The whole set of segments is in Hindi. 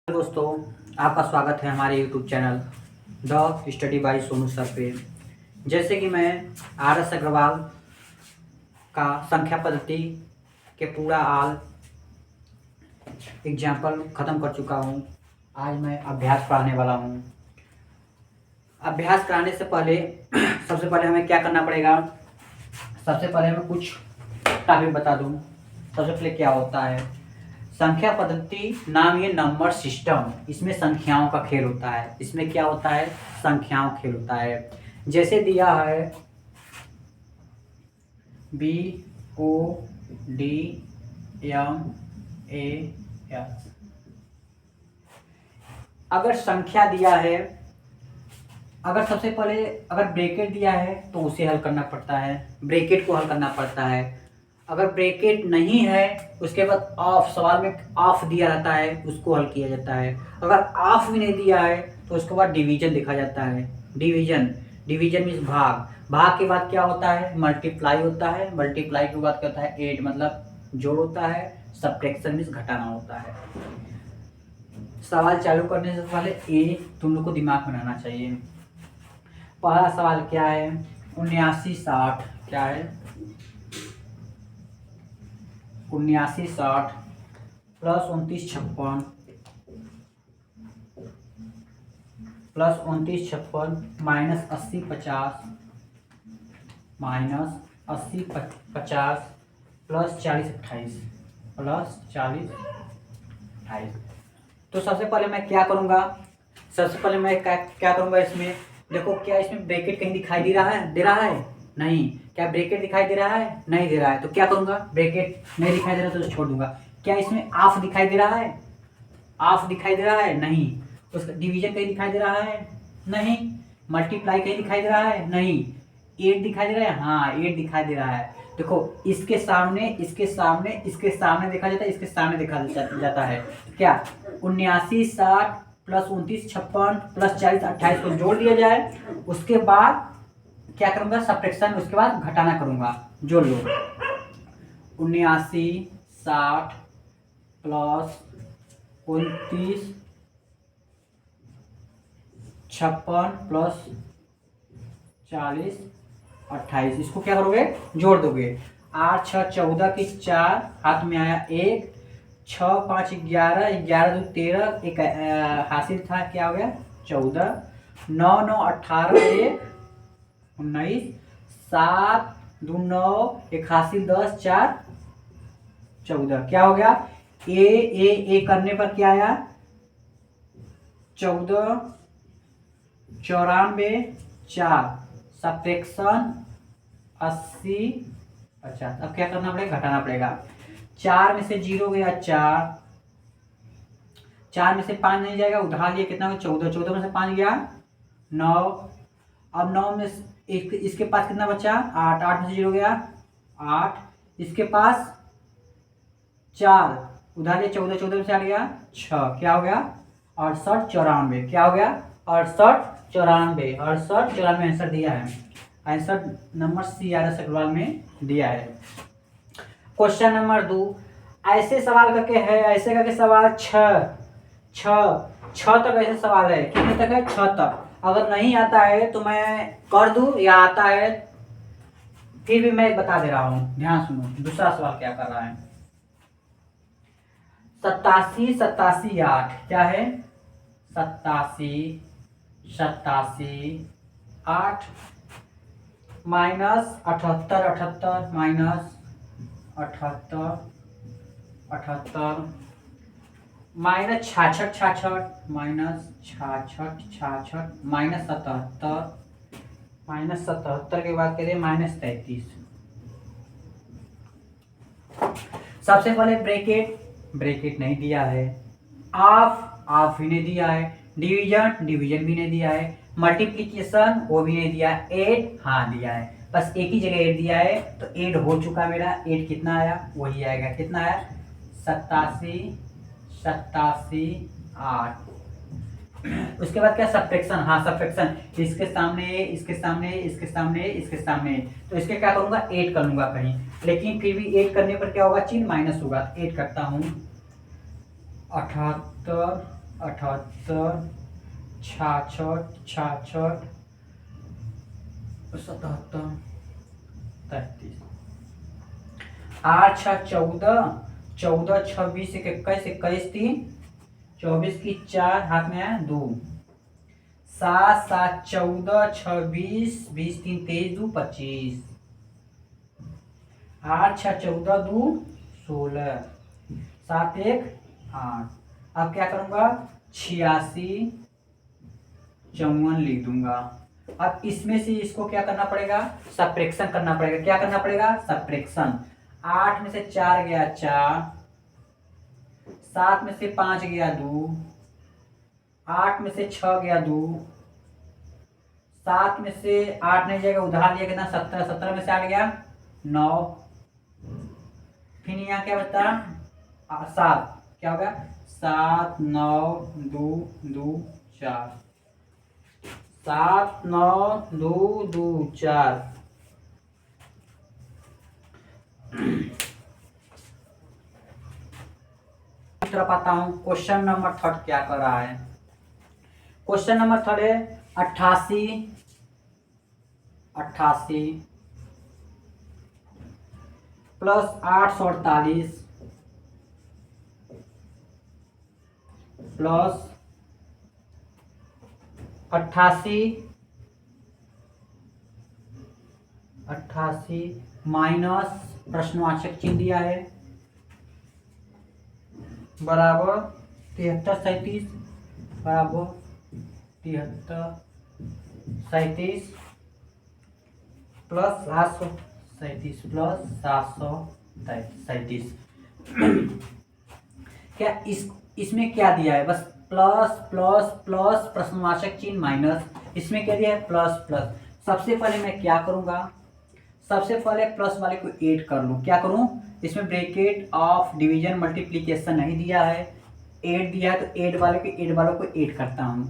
दोस्तों, आपका स्वागत है हमारे YouTube channel the study bye Sonu sir पे। जैसे कि मैं आर.एस. अग्रवाल का संख्या पद्धति के पूरा आल एग्जाम्पल ख़त्म कर चुका हूँ। आज मैं अभ्यास पढ़ाने वाला हूँ। अभ्यास कराने से पहले सबसे पहले हमें क्या करना पड़ेगा। सबसे पहले हमें कुछ टॉपिक बता दूँ। सबसे पहले क्या होता है संख्या पद्धति, नाम ये नंबर सिस्टम। इसमें संख्याओं का खेल होता है। इसमें क्या होता है, संख्याओं खेल होता है। जैसे दिया है BODMAS। अगर संख्या दिया है, अगर सबसे पहले अगर ब्रैकेट दिया है तो उसे हल करना पड़ता है, ब्रैकेट को हल करना पड़ता है। अगर ब्रैकेट नहीं है उसके बाद ऑफ, सवाल में ऑफ दिया रहता है, उसको हल किया जाता है। अगर ऑफ भी नहीं दिया है तो उसके बाद डिवीजन देखा जाता है। डिवीजन, डिवीजन मीन्स भाग। भाग के बाद क्या होता है, मल्टीप्लाई होता है। मल्टीप्लाई के बाद क्या होता है, ऐड मतलब जोड़ होता है। सब्ट्रैक्शन मीन्स घटाना होता है। सवाल चालू करने से पहले ये तुम लोग को दिमाग बनाना चाहिए। पहला सवाल क्या है, 7960 क्या है, 7960 plus 2956 plus 2956 minus 8050 minus 8050 plus 4028 plus 4028। तो सबसे पहले मैं क्या करूँगा, सबसे पहले मैं क्या करूँगा इसमें। देखो क्या इसमें ब्रैकेट कहीं दिखाई दे रहा है, नहीं। क्या ब्रैकेट दिखाई दे रहा है, नहीं दे रहा है। तो क्या करूँगा, ब्रैकेट नहीं दिखाई दे रहा तो छोड़ दूंगा। क्या इसमें ऑफ दिखाई दे रहा है, ऑफ दिखाई दे रहा है, नहीं। उसका डिवीजन कहीं दिखाई दे रहा है, नहीं। मल्टीप्लाई कहीं दिखाई दे रहा है, नहीं। 8 दिखाई दे रहा है, हाँ 8 दिखाई दे रहा है। देखो इसके सामने इसके सामने इसके सामने देखा जाता है, इसके सामने देखा जाता है। क्या 7960 प्लस 2956 प्लस 4028 को जोड़ दिया जाए। उसके बाद क्या करूंगा, सब्ट्रैक्शन, उसके बाद घटाना करूंगा। जोड़ लो 7960 प्लस 2956 प्लस 4028, इसको क्या करोगे, जोड़ दोगे। 8 6 14 की 4 हाथ में आया 1, 6 5 11, 11 2 13, एक हासिल था, क्या हो गया 14, 9 9 18 1 19, 7 2 9, एक हासिल 10, 4 14, क्या हो गया ए करने पर क्या आया 14 94 4 सब्ट्रैक्शन 80 50। अब क्या करना पड़ेगा, घटाना पड़ेगा। 4 में से 0 गया 4, 4 में से 5 नहीं जाएगा, उधार लिया कितना हो 14, 14 में से 5 गया 9। अब 9 में इसके पास कितना बचा 8, 8 में से 0 गया 8, इसके पास 4, उधार लिया 14, 14 में से 8 गया 6, क्या हो गया 68 94, क्या हो गया 68 94, 68 94 आंसर दिया है। Answer number C R S. Agarwal में दिया है। क्वेश्चन नंबर 2, ऐसे सवाल करके है, ऐसे करके सवाल 6 तक ऐसे सवाल है। कितने तक है, 6 तक। अगर नहीं आता है तो मैं कर दूं, या आता है फिर भी मैं बता दे रहा हूं, ध्यान सुनो। दूसरा सवाल क्या कर रहा है, 87 87 8 क्या है, 87 87 8 minus 78 78 minus 78 78 minus 66 66 minus 66 66 minus 77 minus 77 के बाद करिए माइनस 33। सबसे पहले ब्रैकेट, ब्रैकेट नहीं दिया है। ऑफ भी नहीं दिया है। डिवीजन, डिवीजन भी नहीं दिया है। मल्टीप्लिकेशन वो भी नहीं दिया है। ऐड हाँ दिया है, बस एक ही जगह ऐड दिया है, तो ऐड हो चुका मेरा। ऐड कितना आया, वही आएगा, कितना आया 87 87 8। उसके बाद क्या सब्ट्रैक्शन, हाँ सब्ट्रैक्शन, इसके सामने इसके सामने इसके सामने इसके सामने, तो इसके क्या करूंगा, 8 कर लूंगा कहीं। लेकिन फिर भी 8 करने पर क्या होगा, चिन्ह माइनस होगा। 8 करता हूँ 78 78, 66, 66, 77, 33। 8 6 14, 14 26 21 21 3, 24 की 4 हाथ में है 2, 7 7 14 26 20 3 23 2 25, 8 6 14 2 16, 7 1 8। अब क्या करूंगा 86 54 लिख दूंगा। अब इसमें से इसको क्या करना पड़ेगा सब्ट्रैक्शन करना पड़ेगा। क्या करना पड़ेगा सब्ट्रैक्शन। 8 में से 4 गया 4, 7 में से 5 गया 2, 8 में से 6 गया 2, 7 में से 8 नहीं जाएगा उधार लिया कितना 17, 17 में से 8 गया 9, फिर यहाँ क्या बचता 7, क्या होगा 7 9 2 2 4, 7 9 2 2 4। तरफ आता हूं क्वेश्चन नंबर 3 क्या कर रहा है। क्वेश्चन नंबर 3 है 88 प्लस 848 प्लस 88 माइनस प्रश्नवाचक चिन्ह दिया है बराबर 73 37 बराबर 73 37 प्लस 737 प्लस 737। क्या इसमें क्या दिया है बस प्लस प्लस प्लस प्रश्नवाचक चिन्ह माइनस, इसमें क्या दिया है प्लस प्लस। सबसे पहले मैं क्या करूंगा सबसे पहले प्लस वाले को ऐड कर लूं। क्या करूं इसमें ब्रैकेट ऑफ डिवीजन मल्टीप्लिकेशन नहीं दिया है, ऐड दिया है तो ऐड वालों को ऐड करता हूं।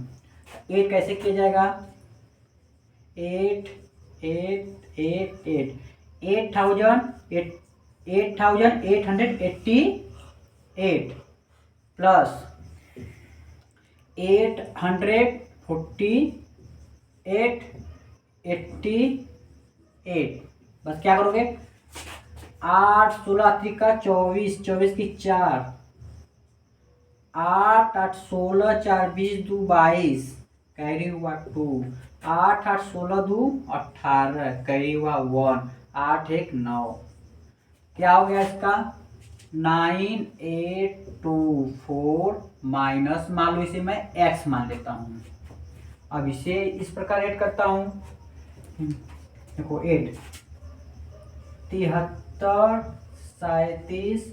ऐड कैसे किया जाएगा 8 8 8 8 8888 प्लस 848 88। बस क्या करोगे 8 16 त्रिका 24 24 की 4, 8 8 16 4 20 2 22 कैरी हुआ 2, 8 8 16 2 18 कैरी हुआ 1, 8 1 9। क्या हो गया इसका 9824 माइनस मान लो इसे मैं x मान लेता हूं। अब इसे इस प्रकार ऐड करता हूं देखो 8 73 37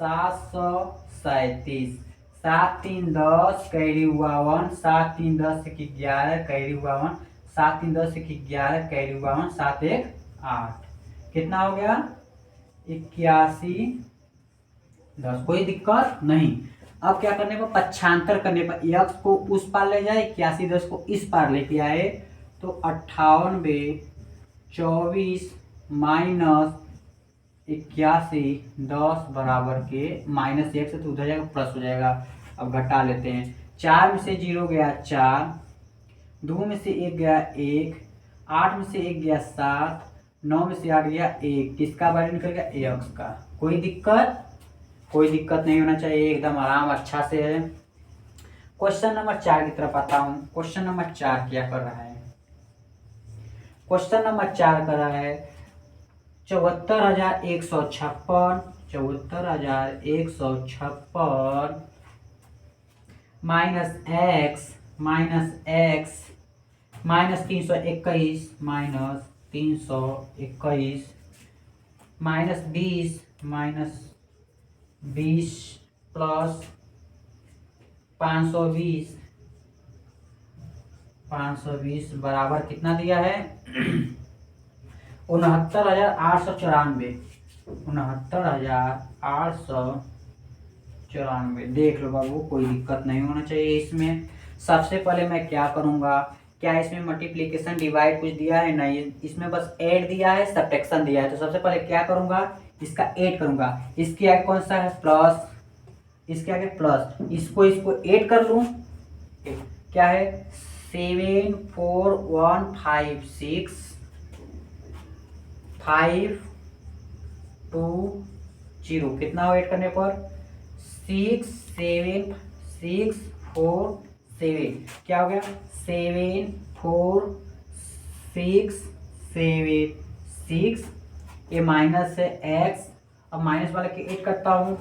737 7 3 10 कैरी हुआ 1, 7 3 10 से 11 कैरी हुआ 1, 7 3 10 से 11 कैरी हुआ 1, 7 1 8। कितना हो गया 81 10। कोई दिक्कत नहीं। अब क्या करने पर पक्षांतर करने पर x को उस पार ले जाए 81 10 को इस पार लेके आए तो 98 24 माइनस 81 10 बराबर के माइनस 1 से तो उधर जाएगा प्लस हो जाएगा। अब घटा लेते हैं 4 में से 0 गया 4, 2 में से 1 गया 1, 8 में से 1 गया 7, 9 में से 8 गया 1। किसका वैल्यू निकल गया x का। कोई दिक्कत नहीं होना चाहिए, एकदम आराम अच्छा से है। क्वेश्चन नंबर 4 की तरफ आता हूं। क्वेश्चन नंबर 4 क्या कर रहा है क्वेश्चन नंबर 4 कर रहा है 74,156 74,156 minus x minus 321 minus 20 plus 520 बराबर कितना दिया है 69,894 देख लो बाबू, कोई दिक्कत नहीं होना चाहिए इसमें। सबसे पहले मैं क्या करूंगा, क्या इसमें मल्टीप्लिकेशन डिवाइड कुछ दिया है नहीं, इसमें बस ऐड दिया है सब्ट्रैक्शन दिया है। तो सबसे पहले क्या करूंगा इसका ऐड करूंगा। इसके आगे कौन सा है प्लस इसके आगे प्लस, इसको ऐड कर लूँ, क्या है 7 4 1 5 6 5 2 0, कितना हो ऐड करने पर 6 7 6 4 7, क्या हो गया 7 4 6 7 6, ये माइनस है x, अब माइनस वाले के ऐड करता हूँ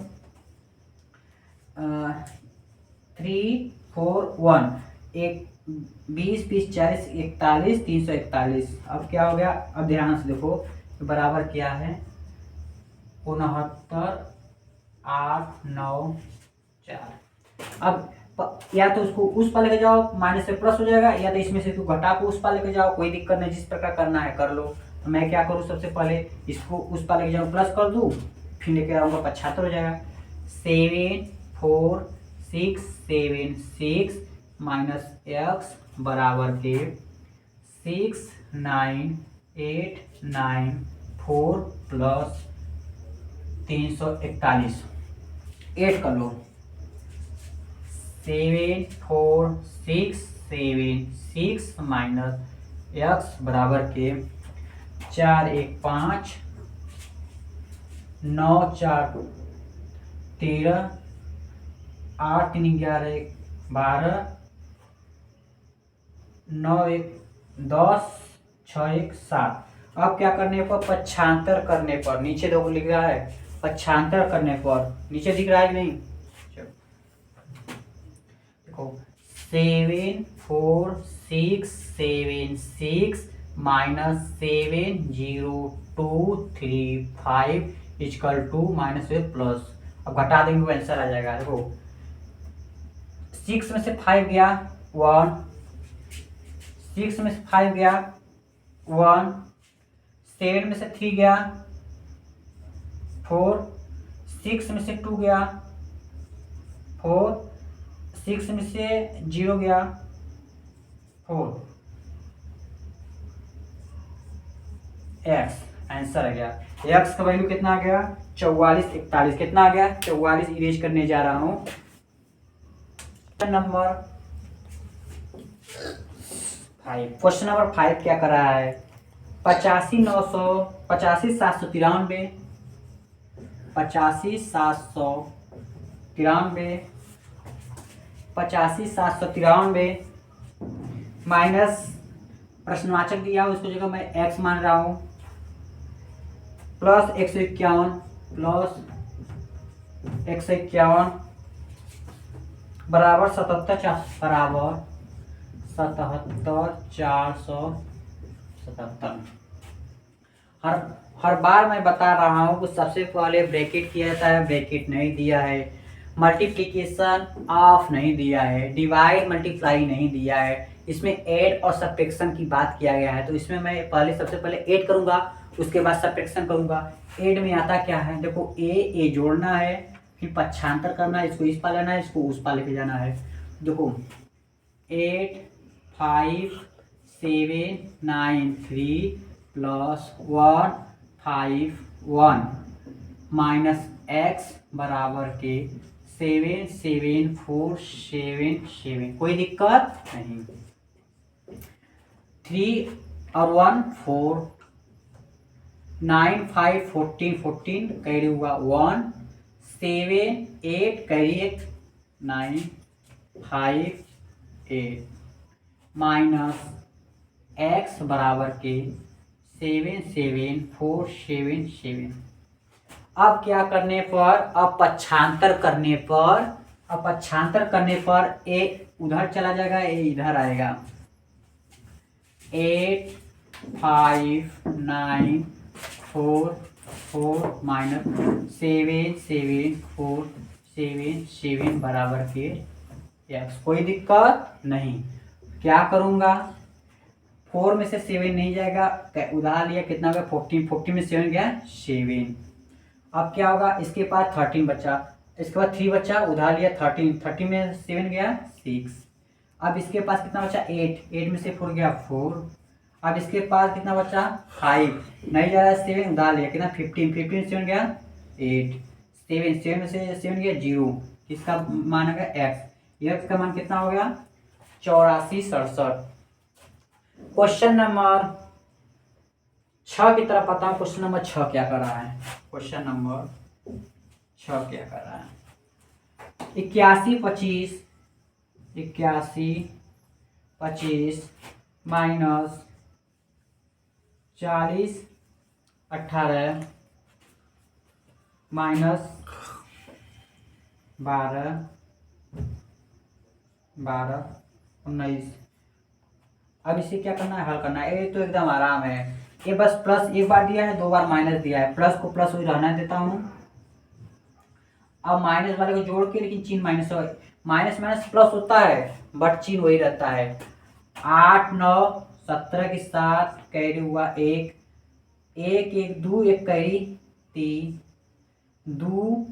3 4 1, एक 20 20 40 41 341, अब क्या हो गया, अब ध्यान से देखो बराबर क्या है 69 8 9 4। अब या तो उसको उस पर लेके जाओ माइनस से प्लस हो जाएगा, या तो इसमें से तू घटा को उस पर लेके जाओ, कोई दिक्कत नहीं, जिस प्रकार करना है कर लो। तो मैं क्या करूँ, सबसे पहले इसको उस पर लेके जाऊँ प्लस कर दूँ, फिर लेके आऊँगा 75 हो जाएगा। 7 4 6 7 6 माइनस एक्स बराबर के 6 9 8 9 4 प्लस 341, ऐड कर लो 7 4 6 7 6 माइनस एक्स बराबर के 4 1 5 9 4 13 8 3 11 12 9 1 10 6 1 7। अब क्या करने पर, पक्षांतर करने पर, नीचे देखो लिख रहा है पक्षांतर करने पर, नीचे दिख रहा है कि नहीं, देखो 7 4 6 7 6 minus 7 0 2 3 5 equal to minus plus, अब घटा देंगे आंसर आ जाएगा। देखो 6 में से 5 गया 1, 6 में से 5 गया 1, 7 में से 3 गया 4, 6 में से 2 गया 4, 6 में से 0 गया 4, एक्स आंसर आ गया। एक्स का वैल्यू कितना आ गया 44 41, कितना आ गया 44, इरेज करने जा रहा हूं। नंबर 5, क्वेश्चन नंबर 5 क्या कर रहा है 85 900 85 793 85 793 85 793 माइनस प्रश्नवाचक दिया उसको जगह मैं x मान रहा हूं, प्लस 151 प्लस 151 बराबर 77 बराबर 77 हर बार मैं बता रहा हूँ कि सबसे पहले ब्रैकेट किया जाता है, ब्रैकेट नहीं दिया है, मल्टीप्लिकेशन ऑफ नहीं दिया है, डिवाइड मल्टीप्लाई नहीं दिया है, इसमें ऐड और सब्ट्रैक्शन की बात किया गया है। तो इसमें मैं सबसे पहले ऐड करूंगा, उसके बाद सब्ट्रैक्शन करूंगा। ऐड में आता क्या है, देखो ए जोड़ना है, फिर पक्षांतर करना है, इसको इस पार लेना है, इसको उस पार लेके जाना है। देखो 8 5 7 9 3 प्लस 1 5 1 माइनस एक्स बराबर के 7 7 4 7 7, कोई दिक्कत नहीं। 3 और 1 4 9 5 14 14 कैरी हुआ 1 7 8 कैरी 9 5 8 माइनस एक्स बराबर के 7 7 4 7 7। अब क्या करने पर, अब पक्षांतर करने पर ए उधर चला जाएगा, ए इधर आएगा। 8 5 9 4 4 माइनस 7 7 4 7 7 बराबर के एक्स, कोई दिक्कत नहीं। क्या करूँगा, 4 में से 7 नहीं जाएगा, उधार लिया कितना होगा 14, 14 में 7 गया 7। अब क्या होगा, इसके पास 13 बचा, इसके बाद 3 बचा, उधार लिया 13, 13 में 7 गया 6। अब इसके पास कितना बचा 8, 8 में से 4 गया 4। अब इसके पास कितना बचा 5, नहीं जा रहा है 7, उधार लिया कितना 15, 15 में 7 गया 8, 7 में से 7 गया 0, किसका मान है एक्स, एक्स का मान कितना हो गया 8467। क्वेश्चन नंबर 6 की तरफ आता हूँ। क्वेश्चन नंबर 6 क्या कर रहा है, क्वेश्चन नंबर 6 क्या कर रहा है, 8125 माइनस 4018 माइनस 12 19। अब इसे क्या करना है, हल करना है। ये तो एकदम आराम है, ये बस प्लस एक बार दिया है, 2 बार माइनस दिया है, प्लस को प्लस वही रहने देता हूँ। अब माइनस वाले को जोड़ के, लेकिन चिन्ह माइनस माइनस माइनस प्लस होता है बट चिन्ह वही रहता है। 8 9 17 के साथ कैरी हुआ 1 1 1 2 1 कैरी 3 2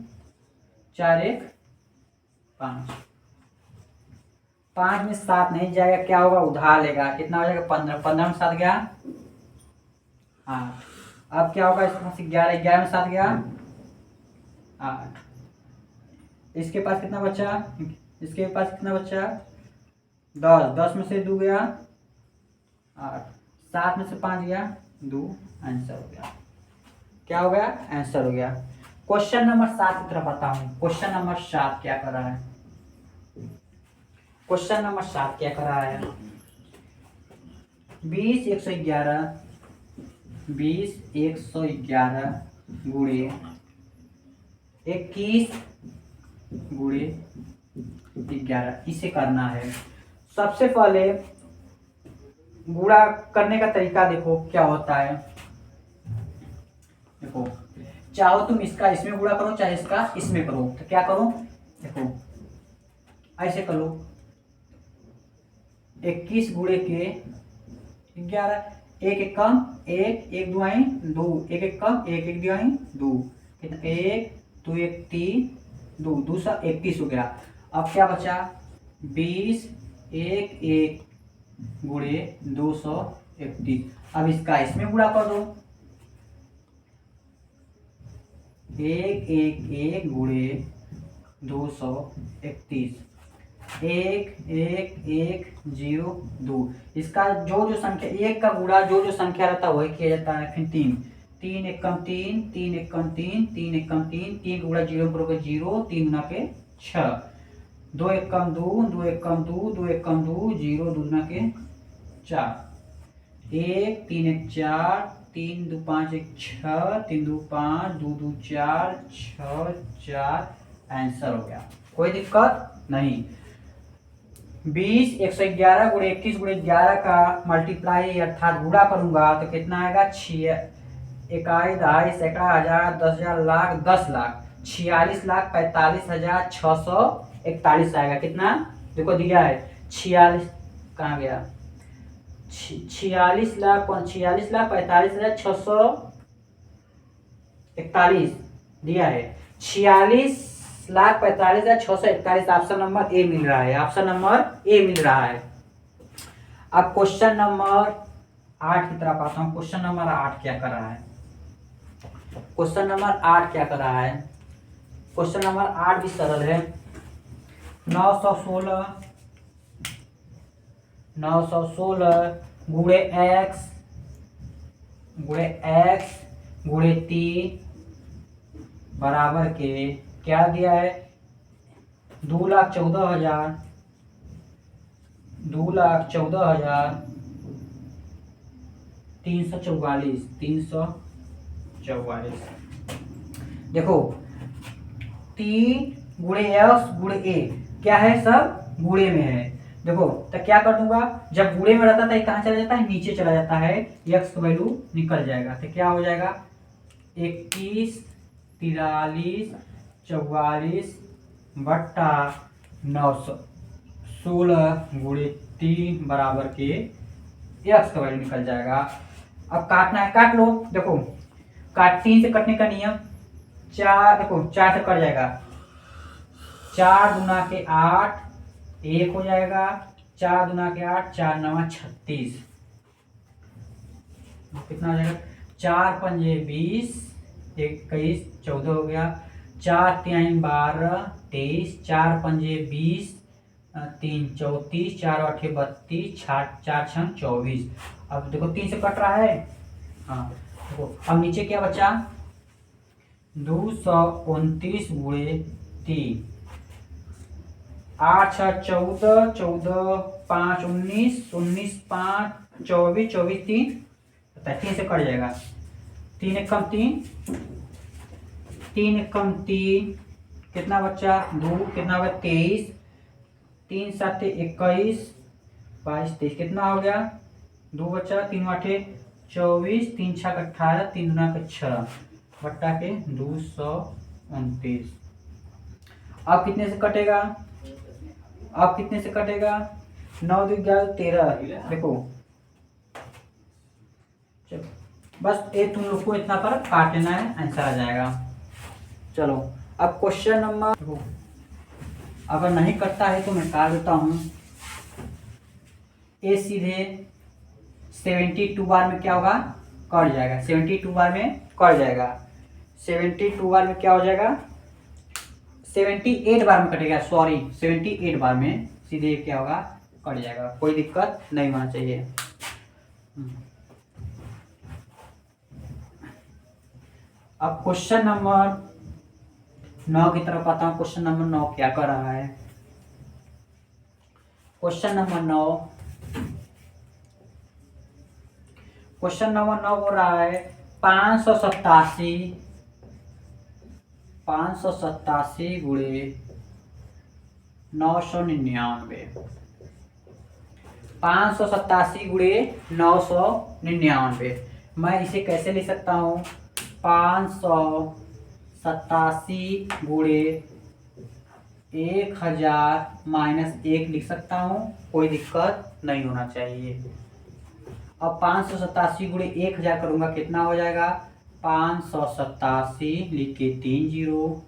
4 1 5 5 में 7 नहीं जाएगा, क्या होगा उधार लेगा, कितना हो जाएगा 15 15 में 7 गया 8। अब क्या होगा इसमें से 11 11 में 7 गया 8। इसके पास कितना बचा, इसके पास कितना बचा 10 10 में से 2 गया 8 7 में से 5 गया 2। आंसर हो गया, क्या हो गया आंसर हो गया। क्वेश्चन नंबर 7 की तरफ आता हूं। क्वेश्चन नंबर 7 क्या कर रहा है, क्वेश्चन नंबर 7 क्या कर रहा है, 20 111 गुणे 21 गुणे 11, इसे करना है। सबसे पहले गुणा करने का तरीका देखो क्या होता है। देखो चाहो तुम इसका इसमें गुणा करो, चाहे इसका इसमें करो, तो क्या करो देखो ऐसे करो 21 गुणे के 11 एक एक कम 1 1 2 आई 2 1 1 कम 1 1 2 आई 2 कितना 1 2 1 3 2 दूसरा 21 हो गया। अब क्या बचा 20 1 1 गुणे 231। अब इसका इसमें गुणा कर दो 1 1 1 गुणे 231 1 1 1 0 2। इसका जो जो संख्या एक का गुणा जो जो संख्या रहता है वही किया जाता है। फिर 3 3 1 कम 3 3 1 कम 3 3 1 कम 3 3 गुणा 0 करोगे 0 3 गुना के 6 2 1 कम 2 2 1 कम 2 2 1 कम 2 0 2 गुना के 4 1 3 1 4 3 2 5 1 6 3 2 5 2 2 4 6 4। आंसर हो गया, कोई दिक्कत नहीं। 20 111 गुणे 21 गुणे 11 का मल्टीप्लाई अर्थात गुणा करूंगा तो कितना आएगा 6 इकाई दहाई सैकड़ा हजार 10,000 लाख 10 लाख 46,45,641 आएगा। कितना देखो दिया है 46 कहाँ गया 46,45,641 दिया है 46,45,641। ऑप्शन नंबर ए मिल रहा है, ऑप्शन नंबर ए मिल रहा है। अब क्वेश्चन नंबर 8 की तरफ आता हूं। क्वेश्चन नंबर 8 क्या कर रहा है, क्वेश्चन नंबर 8 क्या कर रहा है, क्वेश्चन नंबर 8 भी सरल है। 916 गुणे एक्स गुणे 3 बराबर के क्या दिया है 2,14,000 344। देखो 3 गुणे एक्स गुणे ए क्या है सब गुणे में है। देखो तो क्या कर दूंगा जब गुणे में रहता था ये कहाँ चला जाता है नीचे चला जाता है, एक्स का वैल्यू निकल जाएगा तो क्या हो जाएगा 21 43 44 बट्टा 916 गुणे 3 बराबर के एक्स का वैल्यू निकल जाएगा। अब काटना है काट लो। देखो 3 से कटने का नियम 4 देखो 4 से कट जाएगा 4 गुना के 8 1 हो जाएगा 4 गुना के 8 4 9 36 कितना हो जाएगा 4 पंजे 20 21 14 हो गया 4 3 12 23, 4 पंजे 20, 3 34, 4 8 32, 4 6 24। अब देखो 3 से कट रहा है। हाँ देखो अब नीचे क्या बचा, 229 गुणे 3, 8 6 14, 14 5 19, 19 5 24, 24 3 पता है 3 से कट जाएगा। 3 एक कम 3, 3 एक कम 3, कितना बच्चा 2, कितना हो गया 23, 3 7 21, 22 23, कितना हो गया 2 बच्चा, 3 8 24, 3 6 18, 3 9 6 बट्टा के 229। अब कितने से कटेगा, अब कितने से कटेगा, 9 2 11 13। देखो चलो बस ये तुम लोग को इतना पर काट लेना है, आंसर आ जाएगा। चलो अब क्वेश्चन नंबर, देखो अगर नहीं कटता है तो मैं काट देता हूँ। ए सीधे 72 बार में क्या होगा, कट जाएगा। 72 बार में कट जाएगा। 72 बार में क्या हो जाएगा, 78 बार में कटेगा, सॉरी 78 बार में सीधे क्या होगा, कट जाएगा। कोई दिक्कत नहीं होना चाहिए। अब क्वेश्चन नंबर 9 की तरफ आता हूँ। क्वेश्चन नंबर 9 क्या कर रहा है, क्वेश्चन नंबर 9, क्वेश्चन नंबर 9 हो रहा है 587 गुणे 999। 587 गुणे 999। मैं इसे कैसे लिख सकता हूँ, 587 गुणे 1000 माइनस 1 लिख सकता हूँ, कोई दिक्कत नहीं होना चाहिए। अब 587 गुणे 1000 करूंगा कितना हो जाएगा, 587 लिख के 3 जीरो।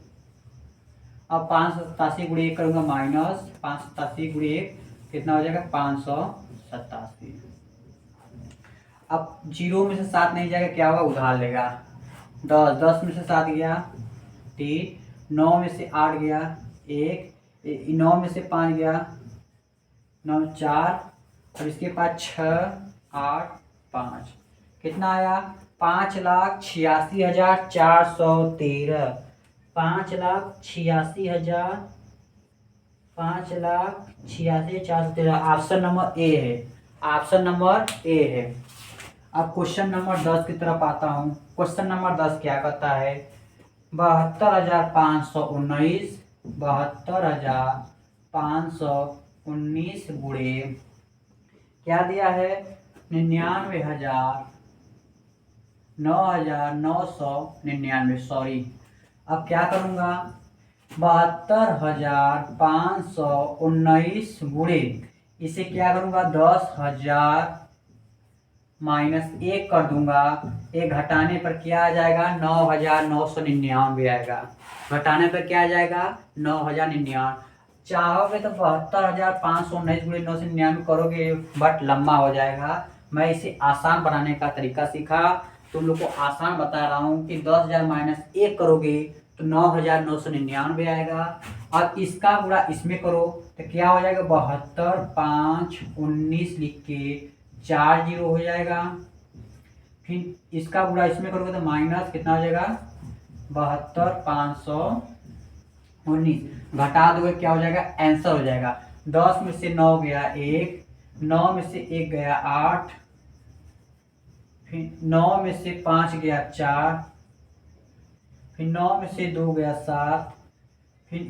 अब 587 गुणे 1 करूंगा माइनस 587 गुणे 1 कितना हो जाएगा, 587। अब जीरो में से 7 नहीं जाएगा, क्या होगा, उधार लेगा। 10 10 में से 7 गया 3, 9 में से 8 गया 1, 9 में से 5 गया 9 4, और इसके पास 6 8 5, कितना आया, 5,86,413। 5,86,000, 5,86,413। ऑप्शन नंबर ए है, ऑप्शन नंबर ए है। अब क्वेश्चन नंबर 10 की तरफ आता हूँ। क्वेश्चन नंबर 10 क्या कहता है, 72,519, 72,519 गुणे क्या दिया है, 99,999, सॉरी। अब क्या करूँगा, 72,519 गुणे इसे क्या करूँगा, 10,000 माइनस 1 कर दूंगा। एक घटाने पर क्या आ जाएगा, 9,999 आएगा। घटाने पर क्या आ जाएगा, 9,099। चाहोगे तो 72,519 गुणे 999 करोगे, बट लंबा हो जाएगा। मैं इसे आसान बनाने का तरीका सीखा, तुम लोग को आसान बता रहा हूँ कि 10,000 माइनस 1 करोगे तो 9,999 आएगा। अब इसका गुणा इसमें करो तो क्या हो जाएगा, 72,519 लिख के 4 जीरो हो जाएगा। फिर इसका गुणा इसमें करोगे तो माइनस कितना हो जाएगा, 72,519। घटा दोगे क्या हो जाएगा, आंसर हो जाएगा। 10 में से 9 गया 1, 9 में से 1 गया 8, फिर 9 में से 5 गया 4, फिर 9 में से 2 गया 7, फिर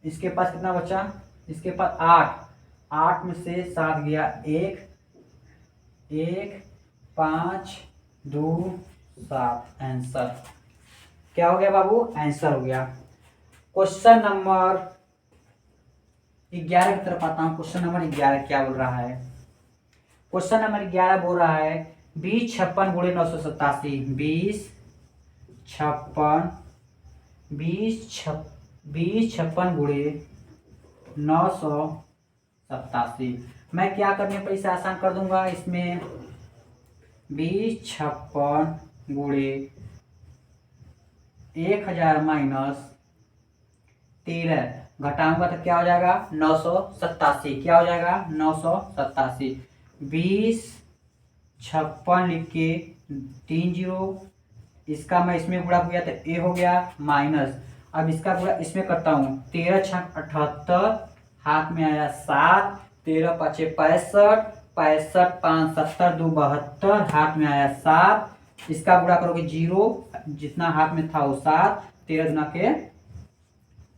इसके पास कितना बचा, इसके पास 8, 8 में से 7 गया 1, 5 2 7। आंसर क्या हो गया बाबू, आंसर हो गया। क्वेश्चन नंबर 11 की तरफ आता हूँ। क्वेश्चन नंबर 11 क्या बोल रहा है, क्वेश्चन नंबर 11 बोल रहा है 2056 गुणे 987। 2056 गुणे 987। मैं क्या करने पर इसे आसान कर दूंगा, इसमें 2056 गुणे 1000 माइनस 13 घटाऊंगा तो क्या हो जाएगा 987, क्या हो जाएगा 987। 20 56 लिख के 3 जीरो, इसका मैं इसमें गुणा किया तो ए हो गया माइनस। अब इसका गुणा इसमें करता हूँ, 13 छक 78, हाथ में आया 7, 13 पचे 65, 65 5 70 2 72, हाथ में आया 7, इसका गुणा करोगे 0, जितना हाथ में था वो 7, 13 गुना के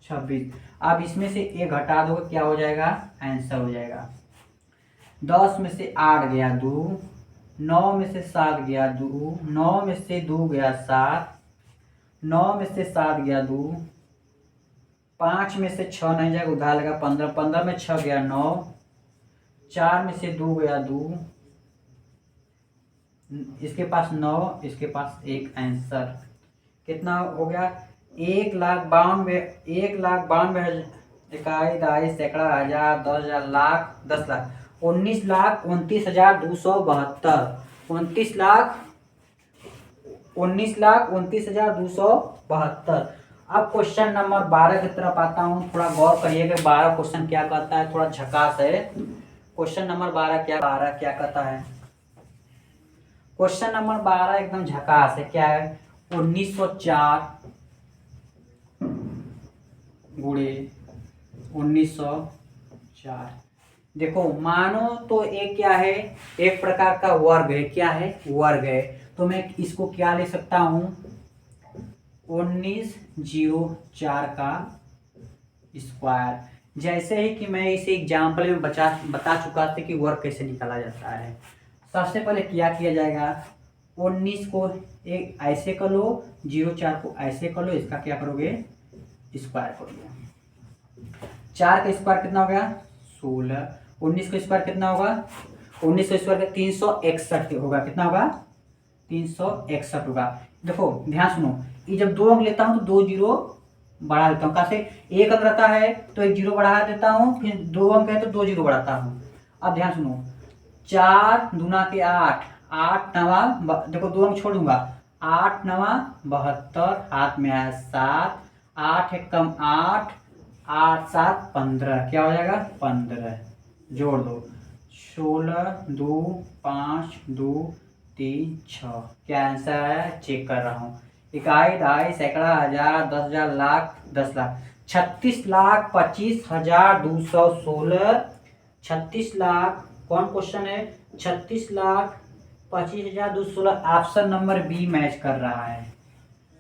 26। अब इसमें से ए घटा दो, क्या हो जाएगा आंसर हो जाएगा 10 में से 8 गया 2, 9 में से 7 गया 2, 9 में से 2 गया 7, 9 में से 7 गया 2, 5 में से 6 नहीं जाएगा उधार लगा 15, 15 में 6 गया 9, 4 में से 2 गया 2, इसके पास 9, इसके पास 1, आंसर कितना हो गया 1,92,000, 1,92,000, इकाई दहाई सैकड़ा हजार 10,000 लाख 10 लाख 19,29,272, 19,29,272। अब क्वेश्चन नंबर 12 की तरफ आता हूँ, थोड़ा गौर करिए कि 12 क्वेश्चन क्या कहता है, थोड़ा झकास है। क्वेश्चन नंबर 12 क्या कहता है, क्वेश्चन नंबर 12 एकदम झकास है, क्या है 1904 गुणे 1904। देखो मानो तो एक क्या है, एक प्रकार का वर्ग है, क्या है वर्ग है, तो मैं इसको क्या ले सकता हूं 1904 का स्क्वायर। जैसे ही कि मैं इसे एग्जाम्पल में बता चुका था कि वर्ग कैसे निकाला जाता है। सबसे पहले क्या किया जाएगा, 19 को एक ऐसे कर लो, 04 को ऐसे कर लो, इसका क्या करोगे स्क्वायर करोगे। 4 का स्क्वायर कितना हो गया 16, 19 का स्क्वायर कितना होगा, 19 का स्क्वायर 361 होगा, कितना होगा 361 होगा। देखो ध्यान सुनो, ये जब 2 अंक लेता हूं तो 2 जीरो बढ़ा देता हूँ, कहाँ से 1 अंक रहता है तो 1 जीरो बढ़ा देता हूँ, फिर 2 अंक है तो 2 जीरो बढ़ाता हूँ। अब ध्यान सुनो, 4 दूना के 8, 8 नवा, देखो 2 अंक छोड़ूंगा, 8 नवा 72, हाथ में आया 7, 8 एक कम 8, 8 7 15, क्या हो जाएगा 15, जोड़ दो 16 2 5 2 3 6, क्या आंसर है चेक कर रहा हूँ। इकाई दहाई सैकड़ा हजार 10,000 लाख 10 लाख 36,25,216, 36 लाख कौन क्वेश्चन है 36,25,216। ऑप्शन नंबर बी मैच कर रहा है,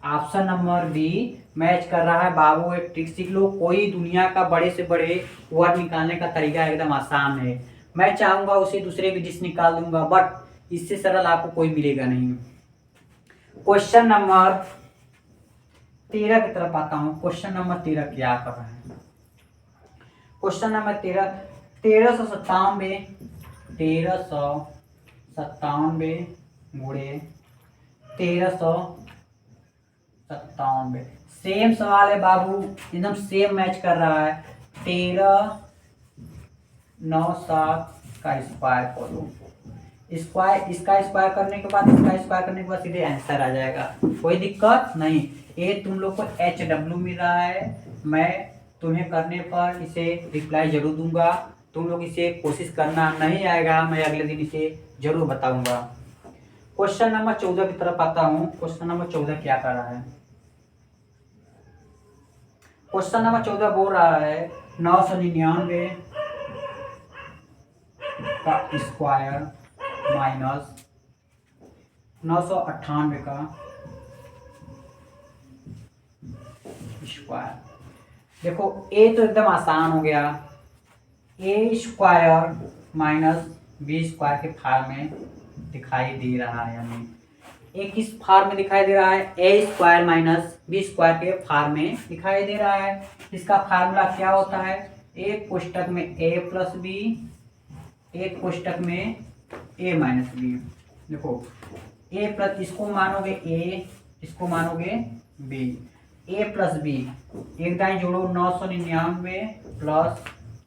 ऑप्शन नंबर बी मैच कर रहा है। बाबू एक ट्रिक सीख लो, कोई दुनिया का बड़े से बड़े वर्ड निकालने का तरीका एकदम आसान है। मैं चाहूंगा उसे दूसरे भी डिश निकाल दूंगा, बट इससे सरल आपको कोई मिलेगा नहीं। क्वेश्चन नंबर 13 की तरफ आता हूं। क्वेश्चन नंबर 13 क्या कर रहा है, क्वेश्चन नंबर 13, 1397 गुणे 1397, सेम सवाल है बाबू, एकदम सेम मैच कर रहा है। 1397 का स्क्वायर करो, स्क्वायर इसका स्क्वायर करने के बाद इसका स्क्वायर करने के बाद सीधे आंसर आ जाएगा, कोई दिक्कत नहीं। ये तुम लोग को HW मिल रहा है, मैं तुम्हें करने पर इसे रिप्लाई जरूर दूंगा, तुम लोग इसे कोशिश करना, नहीं आएगा मैं अगले दिन इसे जरूर बताऊंगा। क्वेश्चन नंबर 14 की तरफ आता हूं। क्वेश्चन नंबर 14 क्या कर रहा है, क्वेश्चन नंबर 14 बोल रहा है 999 का स्क्वायर माइनस 998 का स्क्वायर। देखो ए तो एकदम आसान हो गया, A square minus B square के फॉर्म में दिखाई दे रहा है, हमें ए किस फॉर्म में दिखाई दे रहा है, A square minus B square के फॉर्म में दिखाई दे रहा है। इसका फार्मूला क्या होता है, एक कोष्टक में ए प्लस बी, एक कोष्टक में ए माइनस बी। देखो ए प्लस, इसको मानोगे ए, इसको मानोगे बी, ए प्लस बी, एक दाएं जोड़ो 999 प्लस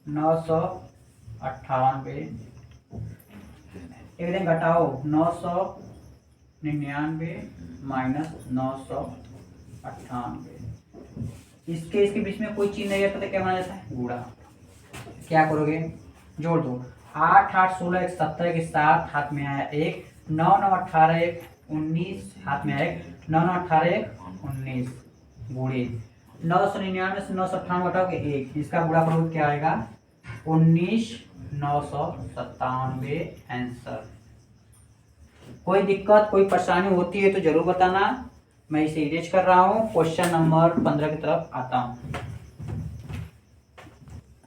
998, एक दिन घटाओ 999 माइनस 998, इसके इसके बीच में कोई चीज नहीं रहता तो क्या माना जाता है, गुणा। क्या करोगे, जोड़ दो। 8 8 16 1 17 के 7 हाथ में आया 1, 9 9 18 1 19 हाथ में आया 1, 9 9 18 1 19 गुणे 999 से 998 घटाओगे 1, इसका गुणा करोगे क्या आएगा 19 997 आंसर। कोई दिक्कत कोई परेशानी होती है तो जरूर बताना, मैं इसे इरेज कर रहा हूँ। क्वेश्चन नंबर 15 की तरफ आता हूँ।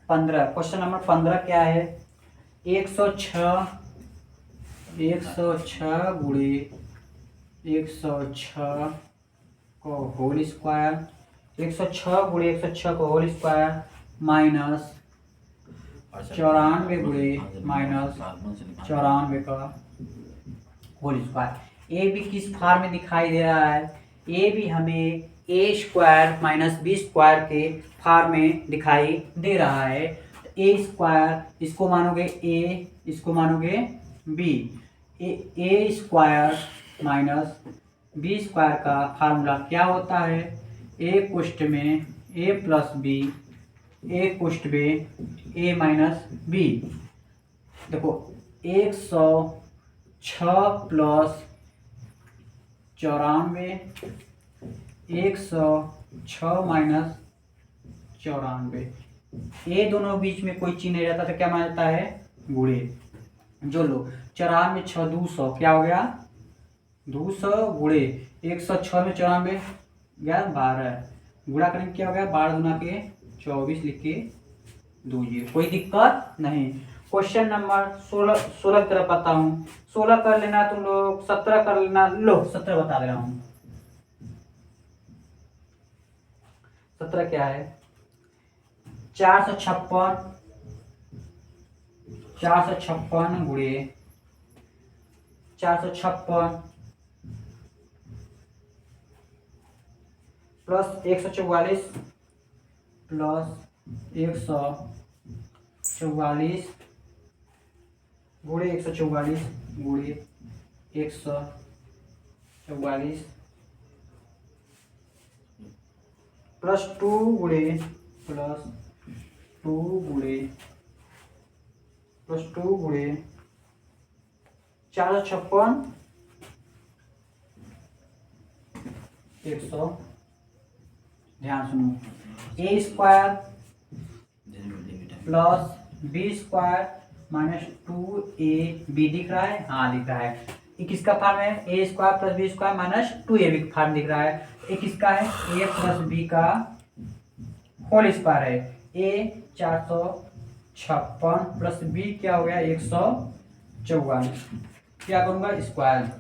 15 क्वेश्चन नंबर 15 क्या है, 106 गुणे 106 को होल स्क्वायर, 106 गुणे 106 को होल स्क्वायर माइनस 94 गुणे माइनस 94 का होल स्क्वायर। ए बी किस फॉर्म में दिखाई दे रहा है, ए भी हमें ए स्क्वायर माइनस बी स्क्वायर के फॉर्म में दिखाई दे रहा है। ए स्क्वायर इसको मानोगे ए, इसको मानोगे B, A square minus B square का फार्मूला क्या होता है, ए कुष्ठ में ए प्लस बी, ए कुष्ठ में ए माइनस बी। देखो 106 प्लस 94, 106 माइनस 94, ये दोनों बीच में कोई चिन्ह नहीं रहता तो क्या माना जाता है, गुणे। जो लो 94 6 200 क्या हो गया 200 गुणे 106 में 94 गया 12, गुणा करेंगे क्या हो गया 12 गुना के 24 लिख के दीजिए, कोई दिक्कत नहीं। क्वेश्चन नंबर 16 की तरफ आता हूँ। 16 कर लेना तुम लोग, 17 कर लेना, लो 17 बता दे रहा हूँ। 17 क्या है, 456 गुणे 456 प्लस 144 प्लस 144 गुणे 144 गुणे 144 प्लस 2 गुणे प्लस 2 गुणे प्लस 2 गुणे 456 100, ध्यान सुनो, A square plus B square minus 2ab दिख रहा है, हाँ दिख रहा है। एक किसका फॉर्म है, A square plus B square minus 2ab का फॉर्म दिख रहा है। एक किसका है, ए प्लस बी का होल स्क्वायर है। ए 456 प्लस बी क्या हो गया 144, क्या करूंगा स्क्वायर,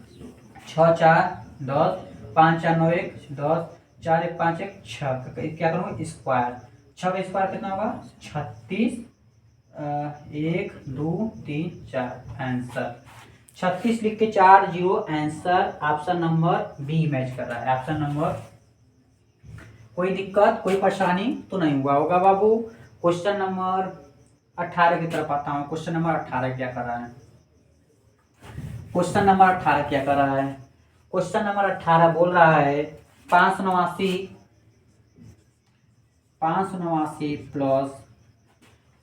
6 4 10, 5 4 9 1 10, 4 1 5 1 6, क्या करूंगा स्क्वायर, 6 का स्क्वायर कितना होगा 36, 1 2 3 4 आंसर 36 लिख के 4 0 answer. Option number B match कर रहा है, ऑप्शन नंबर। कोई दिक्कत कोई परेशानी तो नहीं हुआ होगा बाबू। क्वेश्चन नंबर 18 की तरफ आता हूँ। क्वेश्चन नंबर 18 क्या कर रहा है, क्वेश्चन नंबर 18 क्या कर रहा है, क्वेश्चन नंबर 18 बोल रहा है 589 प्लस